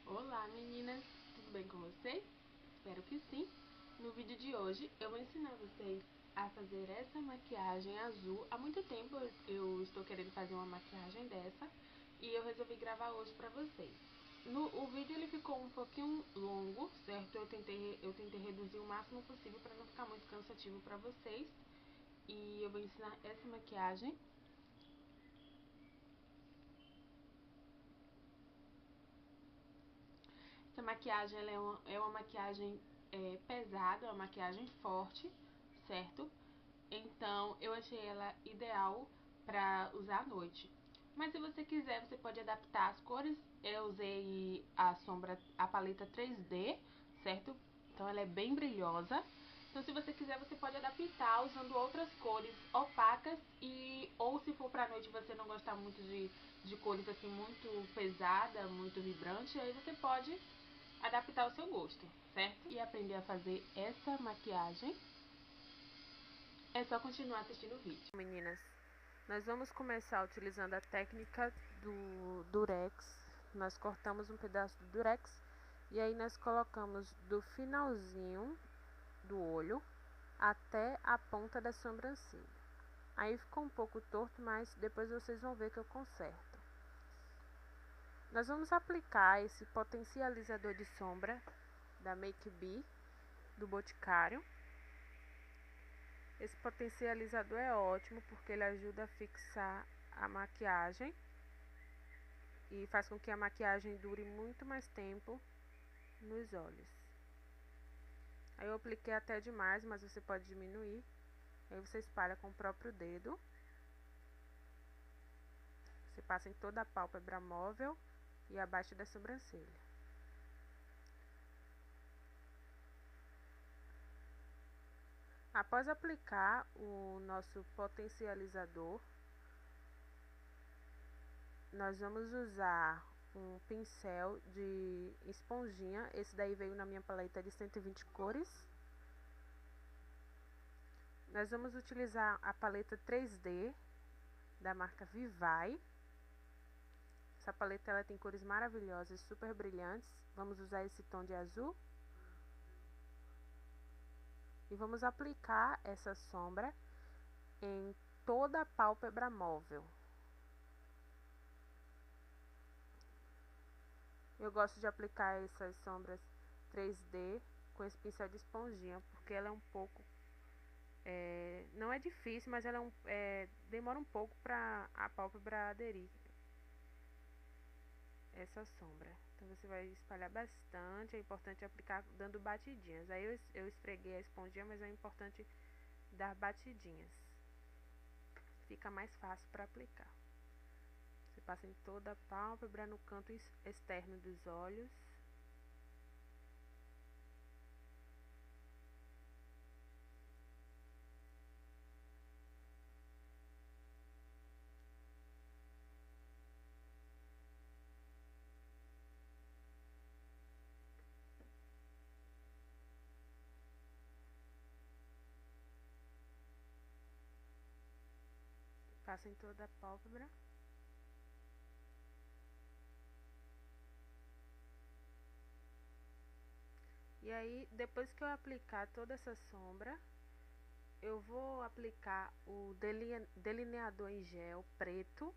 Olá meninas, tudo bem com vocês? Espero que sim. No vídeo de hoje eu vou ensinar vocês a fazer essa maquiagem azul. Há muito tempo eu estou querendo fazer uma maquiagem dessa e eu resolvi gravar hoje pra vocês. O vídeo ele ficou um pouquinho longo, certo? Eu tentei reduzir o máximo possível para não ficar muito cansativo pra vocês. E eu vou ensinar essa maquiagem. Essa maquiagem ela é uma maquiagem pesada, uma maquiagem forte, certo? Então eu achei ela ideal para usar à noite. Mas se você quiser, você pode adaptar as cores. Eu usei a paleta 3D, certo? Então ela é bem brilhosa. Então se você quiser, você pode adaptar usando outras cores opacas ou se for pra noite e você não gostar muito de cores assim muito pesada, muito vibrante, aí você pode adaptar o seu gosto, certo? E aprender a fazer essa maquiagem, é só continuar assistindo o vídeo. Meninas, nós vamos começar utilizando a técnica do durex. Nós cortamos um pedaço do durex e aí nós colocamos do finalzinho do olho até a ponta da sobrancelha. Aí ficou um pouco torto, mas depois vocês vão ver que eu conserto. Nós vamos aplicar esse potencializador de sombra da Make Be, do Boticário. Esse potencializador é ótimo porque ele ajuda a fixar a maquiagem e faz com que a maquiagem dure muito mais tempo nos olhos. Aí eu apliquei até demais, mas você pode diminuir. Aí você espalha com o próprio dedo. Você passa em toda a pálpebra móvel e abaixo da sobrancelha. Após aplicar o nosso potencializador, nós vamos usar um pincel de esponjinha. Esse daí veio na minha paleta de 120 cores. Nós vamos utilizar a paleta 3D da marca Vivai. Essa paleta ela tem cores maravilhosas, super brilhantes. Vamos usar esse tom de azul. E vamos aplicar essa sombra em toda a pálpebra móvel. Eu gosto de aplicar essas sombras 3D com esse pincel de esponjinha, porque ela é um pouco... não é difícil, mas ela demora um pouco para a pálpebra aderir essa sombra. Então você vai espalhar bastante, é importante aplicar dando batidinhas. Aí eu esfreguei a esponjinha, mas é importante dar batidinhas. Fica mais fácil para aplicar. Você passa em toda a pálpebra, no canto externo dos olhos. Passa em toda a pálpebra. E aí, depois que eu aplicar toda essa sombra, eu vou aplicar o delineador em gel preto.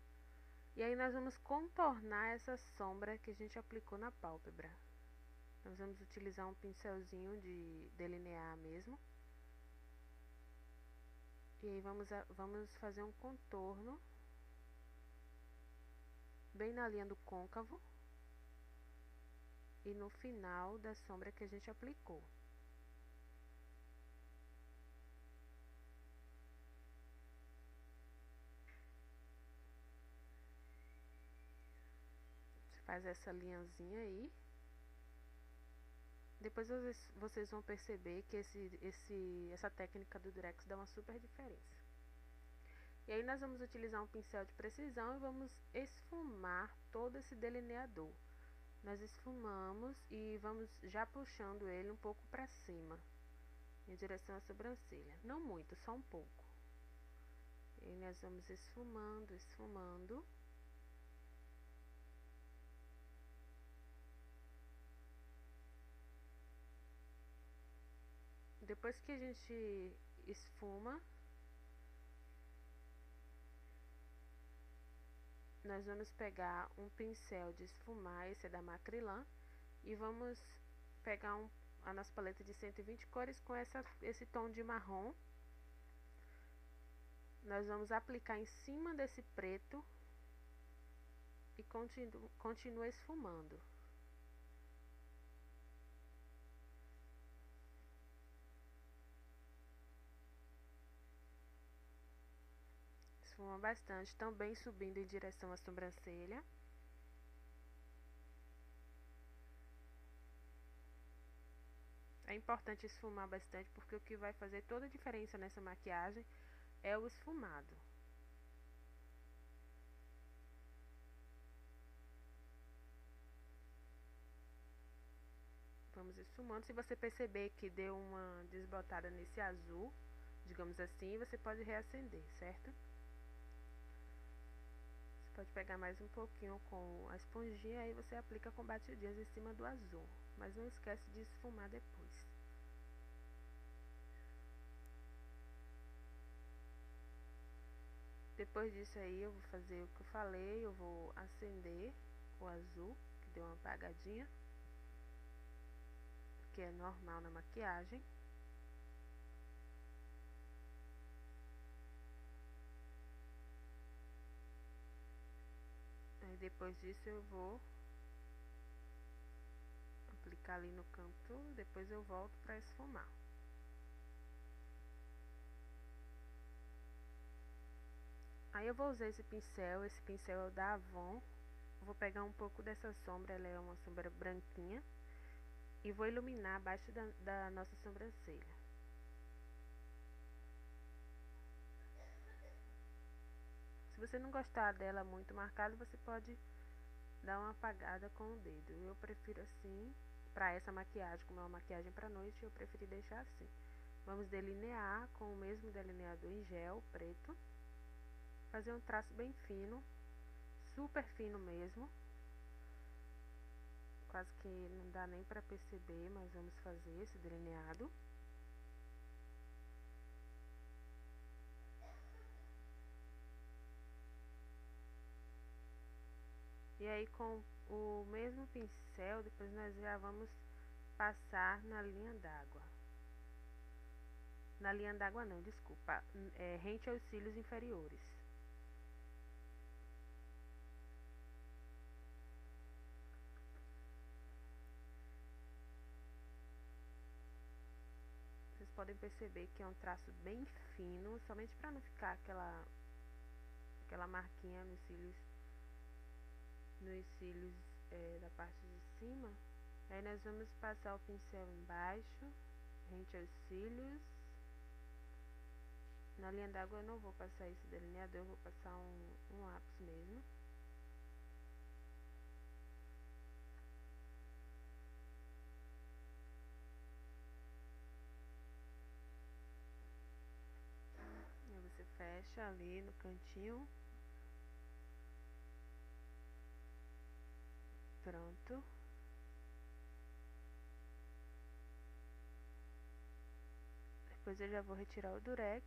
E aí nós vamos contornar essa sombra que a gente aplicou na pálpebra. Nós vamos utilizar um pincelzinho de delinear mesmo. E aí vamos fazer um contorno bem na linha do côncavo e no final da sombra que a gente aplicou. Você faz essa linhazinha aí. Depois vocês vão perceber que essa técnica do Durex dá uma super diferença. E aí nós vamos utilizar um pincel de precisão e vamos esfumar todo esse delineador. Nós esfumamos e vamos já puxando ele um pouco para cima, em direção à sobrancelha. Não muito, só um pouco. E nós vamos esfumando, esfumando. Depois que a gente esfuma, nós vamos pegar um pincel de esfumar, esse é da Macrylan, e vamos pegar a nossa paleta de 120 cores com esse tom de marrom. Nós vamos aplicar em cima desse preto e continua esfumando. Esfuma bastante, também subindo em direção à sobrancelha. É importante esfumar bastante, porque o que vai fazer toda a diferença nessa maquiagem é o esfumado. Vamos esfumando. Se você perceber que deu uma desbotada nesse azul, digamos assim, você pode reacender, certo? Você pode pegar mais um pouquinho com a esponjinha, aí você aplica com batidinhas em cima do azul. Mas não esquece de esfumar depois. Depois disso aí eu vou fazer o que eu falei, eu vou acender o azul, que deu uma apagadinha, que é normal na maquiagem. Aí depois disso eu vou aplicar ali no canto, depois eu volto para esfumar. Aí eu vou usar esse pincel é o da Avon. Vou pegar um pouco dessa sombra, ela é uma sombra branquinha, e vou iluminar abaixo da nossa sobrancelha. Se você não gostar dela muito marcada, você pode dar uma apagada com o dedo. Eu prefiro assim, para essa maquiagem, como é uma maquiagem para noite, eu preferi deixar assim. Vamos delinear com o mesmo delineador em gel preto. Fazer um traço bem fino, super fino mesmo. Quase que não dá nem para perceber, mas vamos fazer esse delineado. E aí com o mesmo pincel, depois nós já vamos passar na linha d'água. Na linha d'água não, desculpa, rente aos cílios inferiores. Vocês podem perceber que é um traço bem fino, somente para não ficar aquela marquinha nos cílios da parte de cima. Aí nós vamos passar o pincel embaixo, rente aos cílios. Na linha d'água eu não vou passar esse delineador, eu vou passar um lápis mesmo. Aí você fecha ali no cantinho. Pronto. Depois eu já vou retirar o durex.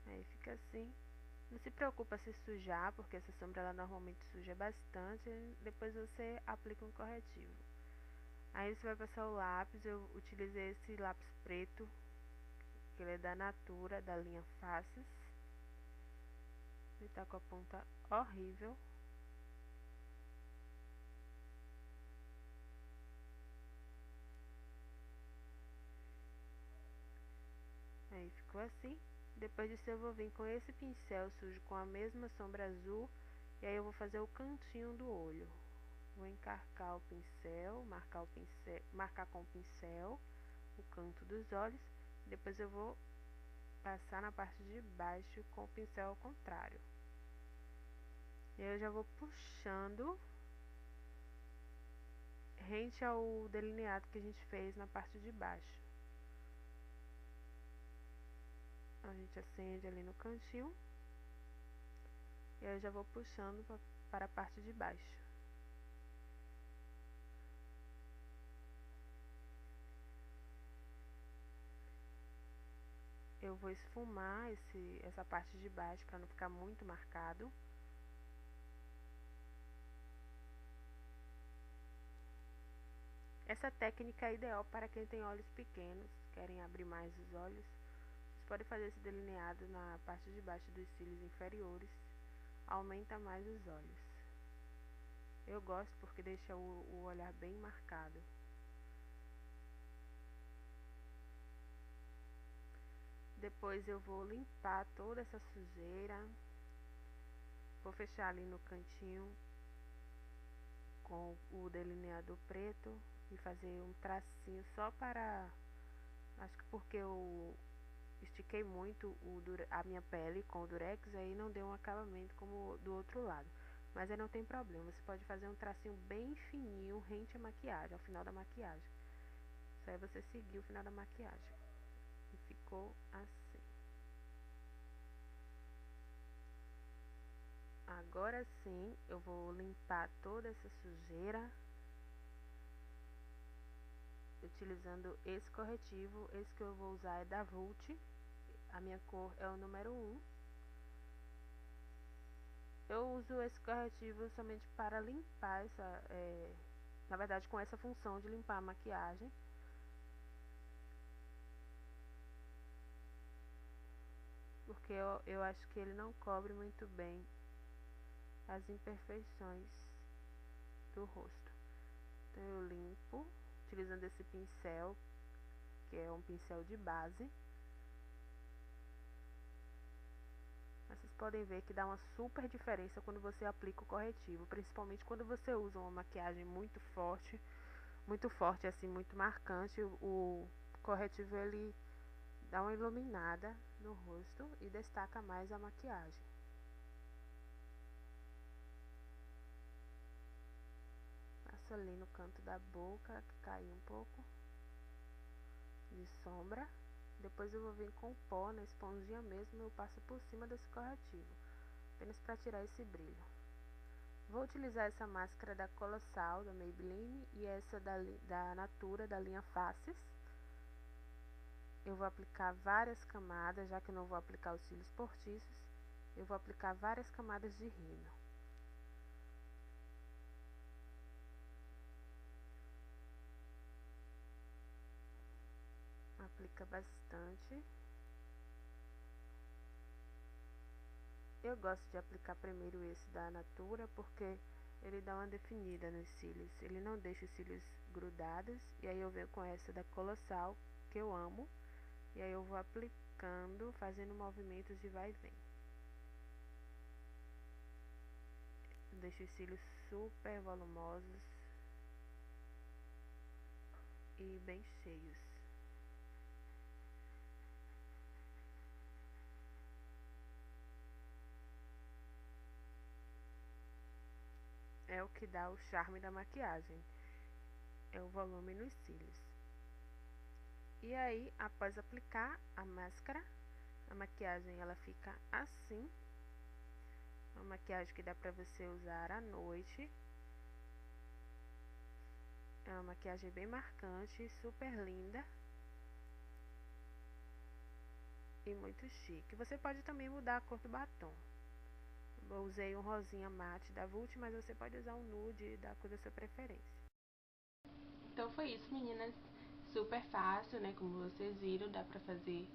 Aí fica assim. Não se preocupa se sujar, porque essa sombra ela normalmente suja bastante. Depois você aplica um corretivo. Aí você vai passar o lápis. Eu utilizei esse lápis preto, que ele é da Natura, da linha Faces. Ele tá com a ponta horrível. Aí ficou assim. Depois disso eu vou vir com esse pincel sujo com a mesma sombra azul. E aí eu vou fazer o cantinho do olho. Vou encarcar o pincel, marcar com o pincel o canto dos olhos. Depois eu vou passar na parte de baixo com o pincel ao contrário. E aí eu já vou puxando rente ao delineado que a gente fez na parte de baixo. A gente acende ali no cantinho. E aí eu já vou puxando para a parte de baixo. Eu vou esfumar essa parte de baixo para não ficar muito marcado. Essa técnica é ideal para quem tem olhos pequenos, querem abrir mais os olhos. Você pode fazer esse delineado na parte de baixo dos cílios inferiores, aumenta mais os olhos. Eu gosto porque deixa o olhar bem marcado. Depois eu vou limpar toda essa sujeira, vou fechar ali no cantinho com o delineador preto e fazer um tracinho só para, acho que porque eu estiquei muito a minha pele com o durex, aí não deu um acabamento como do outro lado. Mas aí não tem problema, você pode fazer um tracinho bem fininho rente à maquiagem, ao final da maquiagem. Isso aí você seguir o final da maquiagem. E ficou assim. Agora sim, eu vou limpar toda essa sujeira utilizando esse corretivo. Esse que eu vou usar é da Vult. A minha cor é o número 1. Eu uso esse corretivo somente para limpar na verdade com essa função de limpar a maquiagem. Porque eu acho que ele não cobre muito bem as imperfeições do rosto. Então eu limpo utilizando esse pincel, que é um pincel de base. Vocês podem ver que dá uma super diferença quando você aplica o corretivo, principalmente quando você usa uma maquiagem muito forte assim, muito marcante. O corretivo ele dá uma iluminada no rosto e destaca mais a maquiagem. Passo ali no canto da boca, que caiu um pouco de sombra. Depois eu vou vir com o pó, na esponjinha mesmo, eu passo por cima desse corretivo, apenas para tirar esse brilho. Vou utilizar essa máscara da Colossal, da Maybelline, e essa da Natura, da linha Faces. Eu vou aplicar várias camadas, já que eu não vou aplicar os cílios postiços, eu vou aplicar várias camadas de rímel. Aplica bastante. Eu gosto de aplicar primeiro esse da Natura porque ele dá uma definida nos cílios, ele não deixa os cílios grudados. E aí eu venho com essa da Colossal, que eu amo, e aí eu vou aplicando, fazendo movimentos de vai e vem. Deixa os cílios super volumosos e bem cheios. É o que dá o charme da maquiagem, é o volume nos cílios. E aí, após aplicar a máscara, a maquiagem ela fica assim. Uma maquiagem que dá pra você usar à noite. É uma maquiagem bem marcante, super linda e muito chique. Você pode também mudar a cor do batom. Eu usei um rosinha mate da Vult, mas você pode usar um nude da cor da sua preferência. Então foi isso, meninas. Super fácil, né? Como vocês viram, dá pra fazer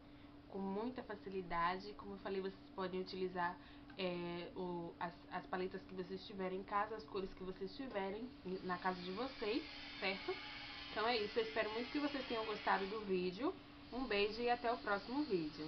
com muita facilidade. Como eu falei, vocês podem utilizar as paletas que vocês tiverem em casa, as cores que vocês tiverem na casa de vocês, certo? Então é isso, eu espero muito que vocês tenham gostado do vídeo. Um beijo e até o próximo vídeo.